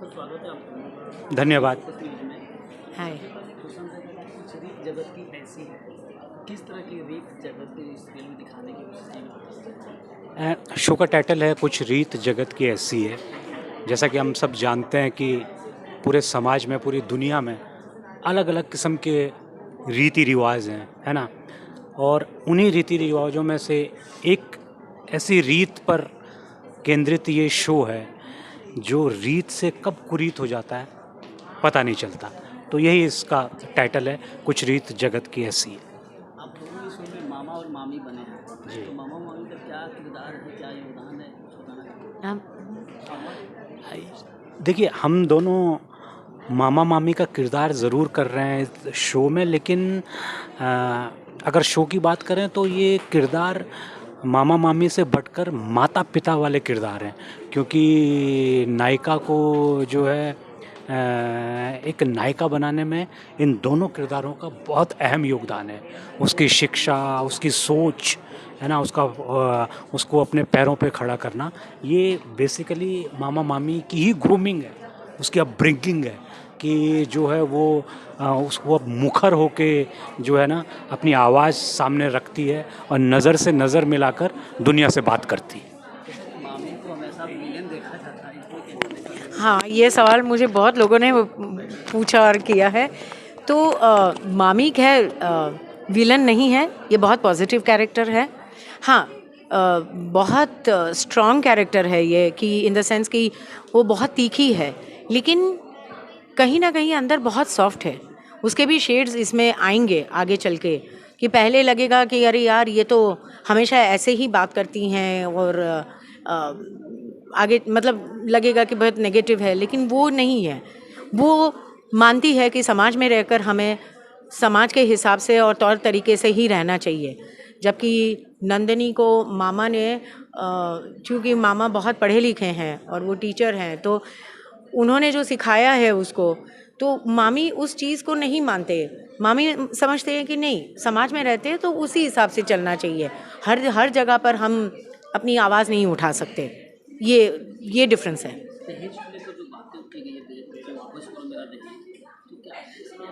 स्वागत है आपका धन्यवाद। तस्वीर में। हाय। पसंद है कि कुछ रीत जगत की ऐसी है, किस तरह की रीत जगत की इस फिल्म में दिखाने की कोशिश की है? शो का टाइटल है कुछ रीत जगत की ऐसी है। जैसा कि हम सब जानते हैं कि पूरे समाज में, पूरी दुनिया में अलग अलग किस्म के रीति रिवाज हैं, है ना। और उन्हीं रीति रिवाजों में से एक ऐसी रीत पर केंद्रित ये शो है जो रीत से कब कुरीत हो जाता है पता नहीं चलता। तो यही इसका टाइटल है, कुछ रीत जगत की ऐसी है। आप दोनों इस फिल्म में मामा और मामी बने हैं, जी। तो मामा मामी का क्या किरदार है, क्या योगदान है, कुछ बताना चाहेंगे? हम देखिए, हम दोनों मामा मामी का किरदार ज़रूर कर रहे हैं इस शो में, लेकिन अगर शो की बात करें तो ये किरदार मामा मामी से बढ़कर माता पिता वाले किरदार हैं, क्योंकि नायिका को जो है एक नायिका बनाने में इन दोनों किरदारों का बहुत अहम योगदान है। उसकी शिक्षा, उसकी सोच, है ना, उसको अपने पैरों पे खड़ा करना, ये बेसिकली मामा मामी की ही ग्रूमिंग है, उसकी अपब्रिंगिंग है कि जो है वो उसको अब मुखर होके जो है ना अपनी आवाज़ सामने रखती है और नज़र से नज़र मिलाकर दुनिया से बात करती है। मामी को हमेशा विलेन देखा जाता है, इसमें कैसे देखा? हाँ, ये सवाल मुझे बहुत लोगों ने पूछा और किया है। तो मामी खैर विलन नहीं है, ये बहुत पॉजिटिव कैरेक्टर है। हाँ, बहुत स्ट्रॉन्ग कैरेक्टर है ये, कि इन द सेंस कि वो बहुत तीखी है, लेकिन कहीं ना कहीं अंदर बहुत सॉफ्ट है। उसके भी शेड्स इसमें आएंगे आगे चल के, कि पहले लगेगा कि अरे यार ये तो हमेशा ऐसे ही बात करती हैं, और आगे मतलब लगेगा कि बहुत नेगेटिव है, लेकिन वो नहीं है। वो मानती है कि समाज में रहकर हमें समाज के हिसाब से और तौर तरीके से ही रहना चाहिए। जबकि नंदिनी को मामा ने चूँकि मामा बहुत पढ़े लिखे हैं और वो टीचर हैं, तो उन्होंने जो सिखाया है उसको, तो मामी उस चीज़ को नहीं मानते। मामी समझते हैं कि नहीं, समाज में रहते हैं तो उसी हिसाब से चलना चाहिए, हर जगह पर हम अपनी आवाज़ नहीं उठा सकते। ये डिफरेंस है। दहेज को लेकर जो बातें उठी गई है, दहेज जो वापस करो मेरा दहेज, तो क्या ऐसा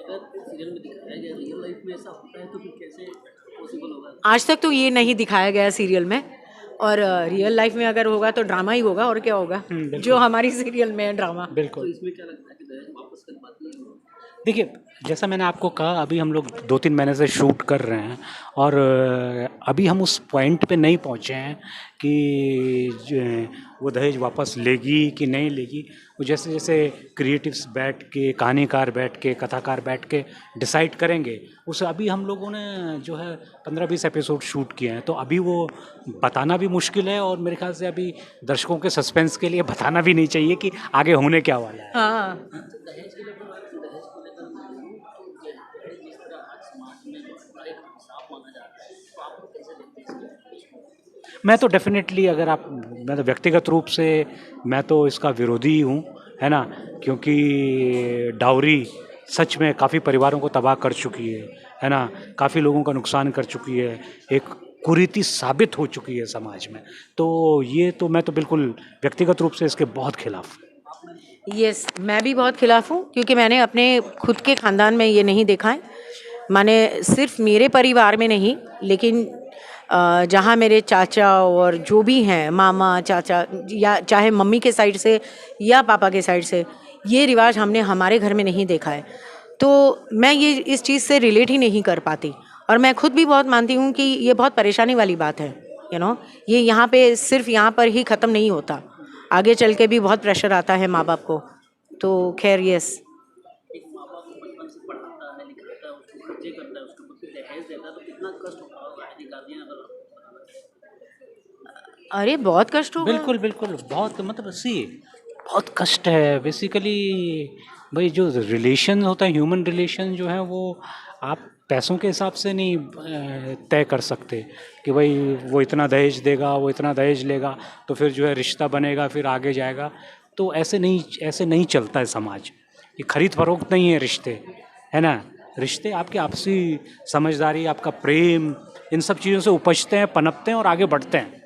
अगर सीरियल में दिखाया गया, रियल लाइफ में ऐसा होता है तो फिर कैसे पॉसिबल होगा? आज तक तो ये नहीं दिखाया गया सीरियल में, और रियल लाइफ में अगर होगा तो ड्रामा ही होगा, और क्या होगा बिल्कुल। जो हमारी सीरियल में है ड्रामा। तो बिल्कुल। इसमें क्या लगता है कि दहेज वापस कर पाती है? देखिए, जैसा मैंने आपको कहा, अभी हम लोग 2-3 महीने से शूट कर रहे हैं और अभी हम उस पॉइंट पे नहीं पहुंचे हैं कि वो दहेज वापस लेगी कि नहीं लेगी। वो जैसे जैसे क्रिएटिव्स बैठ के, कहानीकार बैठ के, कथाकार बैठ के डिसाइड करेंगे, उसे अभी हम लोगों ने जो है 15-20 एपिसोड शूट किए हैं, तो अभी वो बताना भी मुश्किल है, और मेरे ख्याल से अभी दर्शकों के सस्पेंस के लिए बताना भी नहीं चाहिए कि आगे होने क्या वाला है। हाँ, दहेज के लेकर दहेज को लेकर मैं बोलूँ तो ये दहेज जिस तरह आज समाज में बड़ा एक अभिशाप माना जा रहा है, तो आप लोग कैसे देखते हैं इसको? मैं तो डेफिनेटली, अगर आप, मैं तो व्यक्तिगत रूप से मैं तो इसका विरोधी ही हूँ, है ना, क्योंकि डाउरी सच में काफ़ी परिवारों को तबाह कर चुकी है ना, काफ़ी लोगों का नुकसान कर चुकी है, एक कुरीति साबित हो चुकी है समाज में। तो ये तो मैं तो बिल्कुल व्यक्तिगत रूप से इसके बहुत खिलाफ हूँ। यस, मैं भी बहुत खिलाफ हूँ, क्योंकि मैंने अपने खुद के ख़ानदान में ये नहीं देखा है। मैंने सिर्फ मेरे परिवार में नहीं, लेकिन जहाँ मेरे चाचा और जो भी हैं, मामा चाचा, या चाहे मम्मी के साइड से या पापा के साइड से, ये रिवाज हमने हमारे घर में नहीं देखा है। तो मैं ये इस चीज़ से रिलेट ही नहीं कर पाती, और मैं खुद भी बहुत मानती हूँ कि ये बहुत परेशानी वाली बात है। ये यहाँ पे सिर्फ यहाँ पर ही ख़त्म नहीं होता, आगे चल के भी बहुत प्रेशर आता है माँ बाप को। तो खैर, यस। एक माँ बाप को बचपन से पढ़ाता है, लिखाता है, उसको खर्चे करता है, उसके ऊपर फिर दहेज देता है, तो कितना कष्ट होता होगा यदि गार्जियन अगर बताना चाहे। अरे बहुत कष्ट होगा। बिल्कुल बिल्कुल, बहुत, मतलब सी बहुत कष्ट है बेसिकली। भाई, जो रिलेशन होता है, ह्यूमन रिलेशन जो है, वो आप पैसों के हिसाब से नहीं तय कर सकते कि भाई वो इतना दहेज देगा, वो इतना दहेज लेगा, तो फिर जो है रिश्ता बनेगा, फिर आगे जाएगा। तो ऐसे नहीं चलता है समाज। ये खरीद फरोख्त नहीं है रिश्ते, है ना। रिश्ते आपकी आपसी समझदारी, आपका प्रेम, इन सब चीज़ों से उपजते हैं, पनपते हैं और आगे बढ़ते हैं।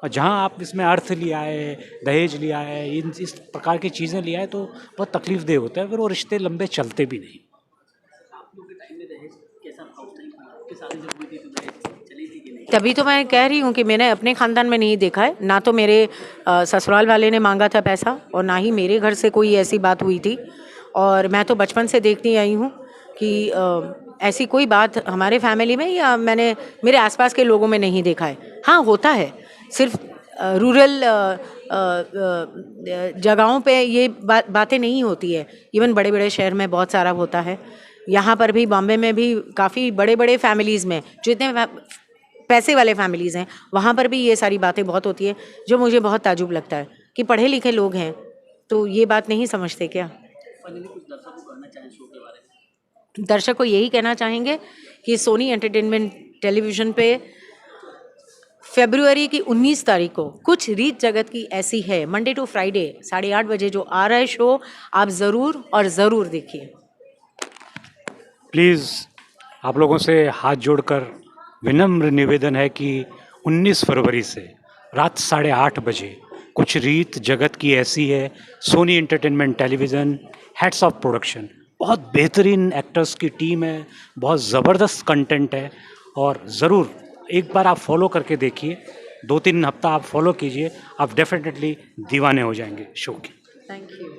और जहाँ आप इसमें अर्थ लिया है, दहेज लिया है, इन इस प्रकार की चीज़ें लिया है तो बहुत तकलीफदेह होता है, फिर वो रिश्ते लंबे चलते भी नहीं। आप लोग के टाइम में दहेज कैसा था उस टाइम पर? आपकी शादी जब हुई थी तो दहेज चली थी कि नहीं? तभी तो मैं कह रही हूँ कि मैंने अपने ख़ानदान में नहीं देखा है, ना तो मेरे ससुराल वाले ने मांगा था पैसा और ना ही मेरे घर से कोई ऐसी बात हुई थी। और मैं तो बचपन से देखती आई हूँ कि ऐसी कोई बात हमारे फैमिली में या मैंने मेरे आसपास के लोगों में नहीं देखा है। हाँ, होता है, सिर्फ रूरल जगहों पे ये बातें नहीं होती है, इवन बड़े बड़े शहर में बहुत सारा होता है। यहाँ पर भी, बॉम्बे में भी काफ़ी बड़े बड़े फैमिलीज़ में, जितने पैसे वाले फैमिलीज़ हैं, वहाँ पर भी ये सारी बातें बहुत होती है, जो मुझे बहुत ताजुब लगता है कि पढ़े लिखे लोग हैं तो ये बात नहीं समझते क्या। फाइनली कुछ दर्शकों को कहना चाहें शो के बारे में? दर्शक को यही कहना चाहेंगे कि सोनी एंटरटेनमेंट टेलीविज़न पे फरवरी की 19 तारीख को कुछ रीत जगत की ऐसी है, मंडे टू फ्राइडे 8:30 बजे जो आ रहा है शो, आप ज़रूर और ज़रूर देखिए। प्लीज़ आप लोगों से हाथ जोड़कर विनम्र निवेदन है कि 19 फरवरी से रात 8:30 बजे कुछ रीत जगत की ऐसी है, Sony Entertainment Television, heads of production, बहुत बेहतरीन एक्टर्स की टीम है, बहुत ज़बरदस्त कंटेंट है और ज़रूर एक बार आप फॉलो करके देखिए, 2-3 हफ्ता आप फॉलो कीजिए, आप डेफिनेटली दीवाने हो जाएंगे शो के। Thank you.